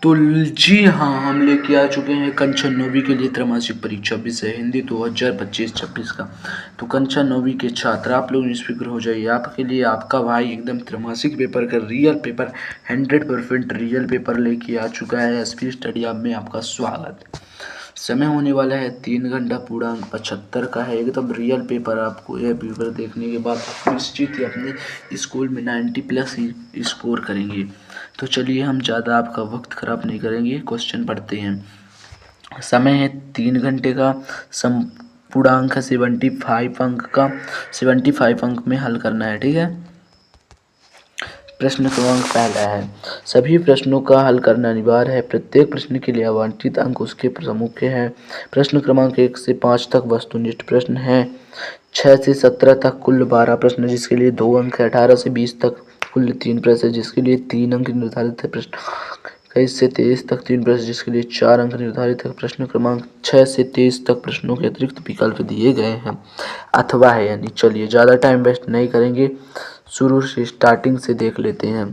तो जी हाँ, हम लेके आ चुके हैं कक्षा 9वीं के लिए त्रैमासिक परीक्षा विषय हिंदी 2025-26 का। तो कक्षा 9वीं के छात्र आप लोग निष्फिक्र हो जाइए, आपके लिए आपका भाई एकदम त्रैमासिक पेपर का रियल पेपर 100% रियल पेपर लेके आ चुका है। एसपी स्टडी हब में आपका स्वागत। समय होने वाला है 3 घंटा, पूरा अंक 75 का है। एकदम रियल पेपर। आपको यह पेपर देखने के बाद आप निश्चित ही अपने स्कूल में 90+ ही स्कोर करेंगे। तो चलिए हम ज़्यादा आपका वक्त खराब नहीं करेंगे, क्वेश्चन पढ़ते हैं। समय है 3 घंटे का। पूर्णांक है 75 अंक का। 75 अंक में हल करना है, ठीक है। प्रश्न क्रमांक पहला है, सभी प्रश्नों का हल करना अनिवार्य है। प्रत्येक प्रश्न के लिए आवंटित अंक उसके प्रमुख है। प्रश्न क्रमांक 1 से 5 तक वस्तुनिष्ठ प्रश्न है। 6 से 17 तक कुल 12 प्रश्न जिसके लिए 2 अंक है। 18 से 20 तक कुल 3 प्रश्न जिसके लिए 3 अंक निर्धारित है। प्रश्न 21 से 23 तक 3 प्रश्न जिसके लिए 4 अंक निर्धारित है। प्रश्न क्रमांक 6 से 23 तक प्रश्नों के अतिरिक्त विकल्प दिए गए हैं अथवा है यानी। चलिए ज़्यादा टाइम वेस्ट नहीं करेंगे, शुरू से स्टार्टिंग से देख लेते हैं।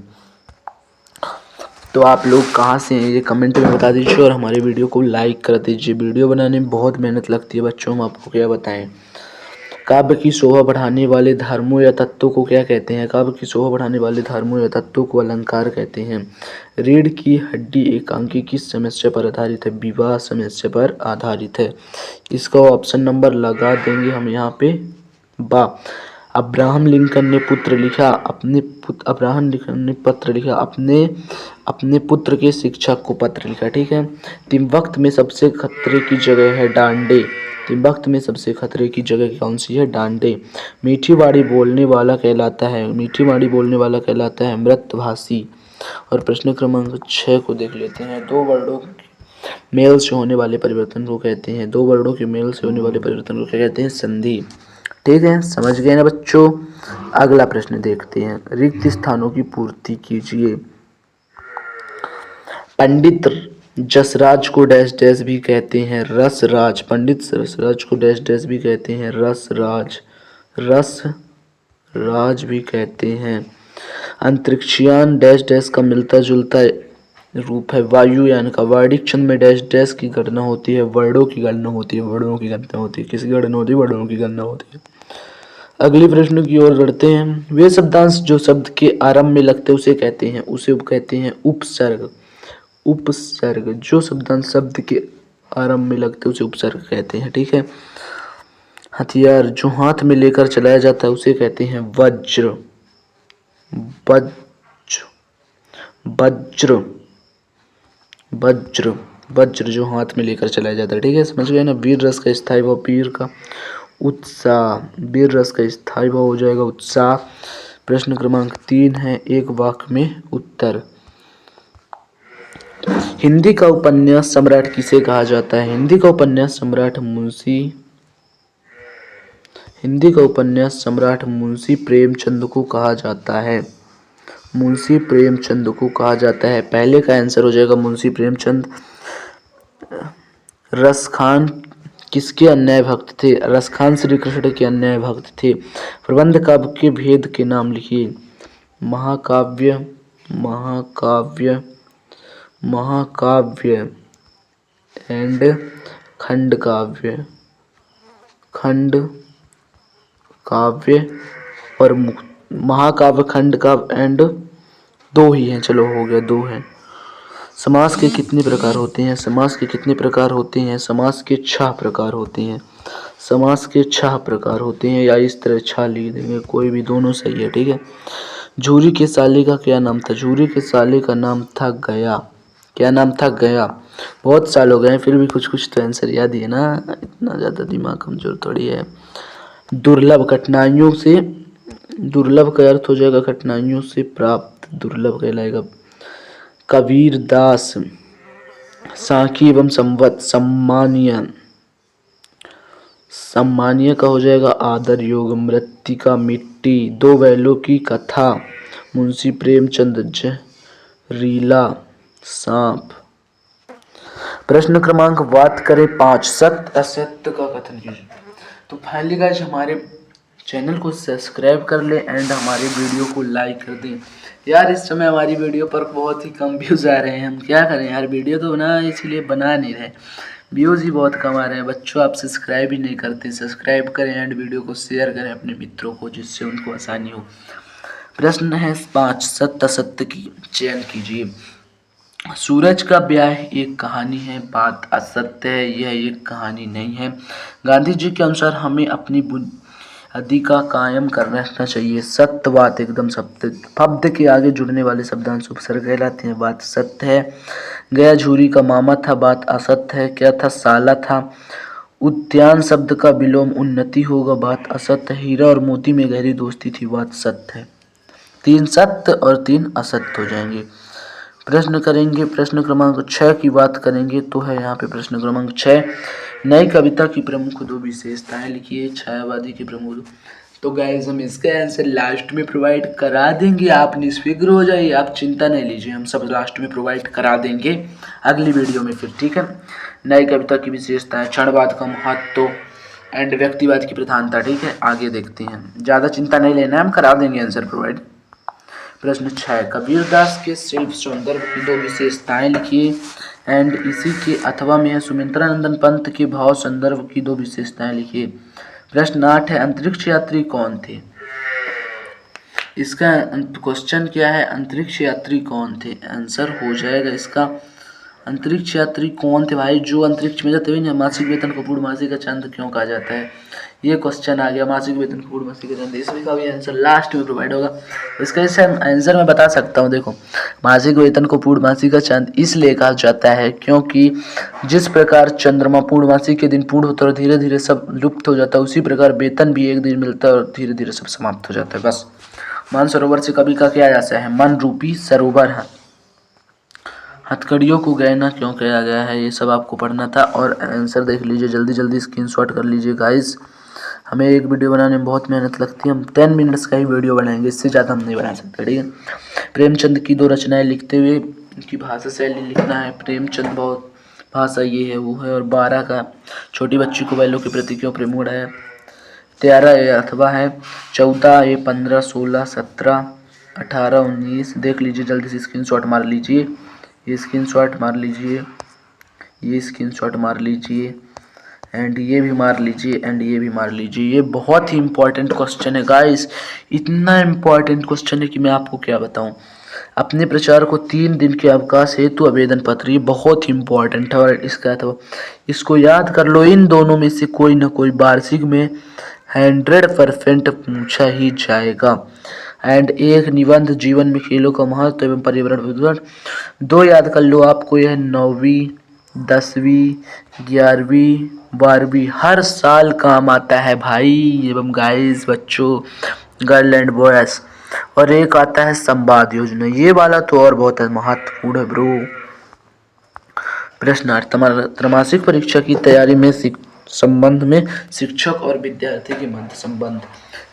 तो आप लोग कहाँ से हैं ये कमेंट में बता दीजिए और हमारे वीडियो को लाइक कर दीजिए। वीडियो बनाने में बहुत मेहनत लगती है बच्चों, हम आपको क्या बताएं। काव्य की शोभा बढ़ाने वाले धर्मों या तत्वों को क्या कहते हैं? काव्य की शोभा बढ़ाने वाले धर्मों या तत्वों को अलंकार कहते हैं। रीढ़ की हड्डी एकांकी किस समस्या पर आधारित है? विवाह समस्या पर आधारित है। इसका ऑप्शन नंबर लगा देंगे हम यहाँ पे बा। अब्राहम लिंकन ने पत्र लिखा अपने पुत्र के शिक्षक को पत्र लिखा, ठीक है। तिब्बत में सबसे खतरे की जगह है डांडे। तिब्बत में सबसे खतरे की जगह कौन सी है? डांडे। मीठी बाड़ी बोलने वाला कहलाता है मृतभाषी। और प्रश्न क्रमांक 6 को देख लेते हैं। दो वर्णों मेल से होने वाले परिवर्तन को कहते हैं क्या कहते हैं? संधि। ठीक है, समझ गए ना बच्चों। अगला प्रश्न देखते हैं। रिक्त स्थानों की पूर्ति कीजिए। पंडित जसराज को डैश डैश भी कहते हैं रसराज। पंडित रसराज को डैश डैश भी कहते हैं रसराज भी कहते हैं। अंतरिक्षयान डैश डैश का मिलता जुलता रूप है वायुयान का। वार्षिक छंद में डैश डैश की गणना होती है, वर्णों की गणना होती है। किसकी गणना होती है? वर्णों की गणना होती है। अगले प्रश्न की ओर बढ़ते हैं। वे शब्दांश जो शब्द के आरंभ में लगते हैं उसे कहते हैं उपसर्ग। जो शब्दांश शब्द के आरंभ में लगते हैं उसे उपसर्ग कहते हैं, ठीक है। हथियार जो हाथ में लेकर चलाया जाता है उसे कहते हैं वज्र। वज्र जो हाथ में लेकर चलाया जाता है, ठीक है। समझ गए ना। वीर रस का स्थायी भाव, वीर का उत्साह। वीर रस का स्थायी भाव हो जाएगा उत्साह। प्रश्न क्रमांक 3 है, एक वाक्य में उत्तर। हिंदी का उपन्यास सम्राट किसे कहा जाता है? हिंदी का उपन्यास सम्राट मुंशी प्रेमचंद को कहा जाता है। पहले का आंसर हो जाएगा मुंशी प्रेमचंद। रसखान किसके अन्याय भक्त थे? रसखान श्री कृष्ण के अन्याय भक्त थे। प्रबंध काव्य के भेद के नाम लिखिए। महाकाव्य एंड खंड काव्य और महाकाव्य खंड काव्य एंड 2 ही हैं। चलो हो गया, 2 हैं। समास के कितने प्रकार होते हैं? समास के 6 प्रकार होते हैं। या इस तरह 6 लिख देंगे, कोई भी, दोनों सही है, ठीक है। झूरी के साले का क्या नाम था? झूरी के साले का नाम था गया। क्या नाम था? गया। बहुत साल हो गए फिर भी कुछ तो आंसर याद ही है ना, इतना ज़्यादा दिमाग कमजोर थोड़ी है। दुर्लभ का अर्थ हो जाएगा कठिनाइयों से प्राप्त, दुर्लभ कहलाएगा। कबीर दास। साखी एवं संवत। सम्मानीय का हो जाएगा आदर योग। मृत्तिका मिट्टी। 2 बैलों की कथा। मुंशी प्रेमचंद। जहरीला सांप। प्रश्न क्रमांक बात करें 5, सत्य असत्य का कथन कीजिए। तो फाइनली गाइस हमारे चैनल को सब्सक्राइब कर लें एंड हमारे वीडियो को लाइक कर दें। यार इस समय हमारी वीडियो पर बहुत ही कम व्यूज़ आ रहे हैं, हम क्या करें यार, वीडियो तो बना इसलिए बना नहीं रहे, व्यूज़ ही बहुत कम आ रहे हैं। बच्चों आप सब्सक्राइब ही नहीं करते, सब्सक्राइब करें एंड वीडियो को शेयर करें अपने मित्रों को, जिससे उनको आसानी हो। प्रश्न है 5, सत्य असत्य की चयन कीजिए। सूरज का ब्याह एक कहानी है, बात असत्य है, यह एक कहानी नहीं है। गांधी जी के अनुसार हमें अपनी बुनियादी का कायम करना रखना चाहिए, सत्य बात एकदम सत्य। शब्द के आगे जुड़ने वाले शब्दांश उपसर्ग कहलाते हैं, बात सत्य है। गया झूरी का मामा था, बात असत्य है। क्या था, साला था। उद्यान शब्द का विलोम उन्नति होगा, बात असत्य है। हीरा और मोती में गहरी दोस्ती थी, बात सत्य है। 3 सत्य और 3 असत्य हो जाएंगे। प्रश्न करेंगे प्रश्न क्रमांक 6 की बात करेंगे तो है यहाँ पे प्रश्न क्रमांक 6, नई कविता की प्रमुख 2 विशेषताएं लिखिए। छायावादी की प्रमुख। तो गाइस हम इसका आंसर लास्ट में प्रोवाइड करा देंगे, आप निश्चिंत हो जाइए, आप चिंता नहीं लीजिए, हम सब लास्ट में प्रोवाइड करा देंगे अगली वीडियो में फिर, ठीक है। नई कविता की विशेषताएं, क्षणवाद का महत्व एंड व्यक्तिवाद की प्रधानता, ठीक है। आगे देखते हैं, ज़्यादा चिंता नहीं लेना है, हम करा देंगे आंसर प्रोवाइड। प्रश्न 6, कबीरदास के शिल्प सौंदर्य की 2 विशेषताएं लिखिए। एंड इसी के अथवा में है सुमित्रानंदन पंत के भाव संदर्भ की 2 विशेषताएं लिखिए। प्रश्न 8 है, अंतरिक्ष यात्री कौन थे। इसका क्वेश्चन क्या है, अंतरिक्ष यात्री कौन थे। आंसर हो जाएगा इसका, अंतरिक्ष यात्री कौन थे भाई, जो अंतरिक्ष में जाते हुए मासिक वेतन को पूर्णमासी का चंद्र क्यों कहा जाता है, ये क्वेश्चन आ गया। मासिक वेतन को पूर्णमासी का चंद्र, इसमें का भी आंसर लास्ट में प्रोवाइड होगा। इसका इससे आंसर मैं बता सकता हूँ, देखो मासिक वेतन को पूर्णमासी का चंद्र इसलिए कहा जाता है क्योंकि जिस प्रकार चंद्रमा पूर्णमासी के दिन पूर्ण होता है और धीरे धीरे सब लुप्त हो जाता है, उसी प्रकार वेतन भी एक दिन मिलता है और धीरे धीरे सब समाप्त हो जाता है। बस मानसरोवर से कवि का क्या आशय है, मन रूपी सरोवर है। हथकड़ियों को गहना क्यों कहा गया है, ये सब आपको पढ़ना था। और आंसर देख लीजिए, जल्दी जल्दी स्क्रीनशॉट कर लीजिए गाइस। हमें एक वीडियो बनाने में बहुत मेहनत लगती है, हम 10 मिनट्स का ही वीडियो बनाएंगे, इससे ज़्यादा हम नहीं बना सकते, ठीक है। प्रेमचंद की 2 रचनाएं लिखते हुए इनकी भाषा शैली लिखना है। प्रेमचंद बहुत भाषा ये है वो है। और 12 का छोटी बच्ची को बैलों के प्रति क्यों प्रेम उड़ा है। 13 ये अथवा है। 14 ये 15 16 17 18 19 देख लीजिए, जल्दी से स्क्रीनशॉट मार लीजिए, ये स्क्रीनशॉट मार लीजिए, ये स्क्रीनशॉट मार लीजिए एंड ये भी मार लीजिए एंड ये भी मार लीजिए। ये बहुत ही इंपॉर्टेंट क्वेश्चन है गाइस, इतना इंपॉर्टेंट क्वेश्चन है कि मैं आपको क्या बताऊं। अपने प्रचार को 3 दिन के अवकाश हेतु आवेदन पत्र, ये बहुत ही इंपॉर्टेंट है। और इसका तो इसको याद कर लो, इन दोनों में से कोई ना कोई वार्षिक में 100% पूछा ही जाएगा। एंड एक निबंध, जीवन में खेलों का महत्व एवं पर्यावरण प्रदूषण, 2 याद कर लो आपको, यह 9वीं 10वीं 11वीं 12वीं हर साल काम आता है भाई एवं गाइस, बच्चों, गर्ल एंड बॉयज। और एक आता है संवाद योजना, ये वाला तो और बहुत महत्वपूर्ण है ब्रो। प्रश्न 8, त्रैमासिक परीक्षा की तैयारी में संबंध में शिक्षक और विद्यार्थी के मध्य संबंध।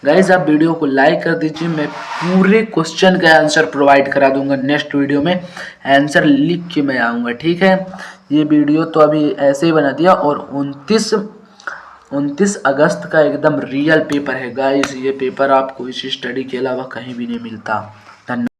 गाइस आप वीडियो को लाइक कर दीजिए, मैं पूरे क्वेश्चन का आंसर प्रोवाइड करा दूंगा नेक्स्ट वीडियो में, आंसर लिख के मैं आऊँगा, ठीक है। ये वीडियो तो अभी ऐसे ही बना दिया। और 29 अगस्त का एकदम रियल पेपर है गाइस, ये पेपर आपको इस स्टडी के अलावा कहीं भी नहीं मिलता। धन्यवाद।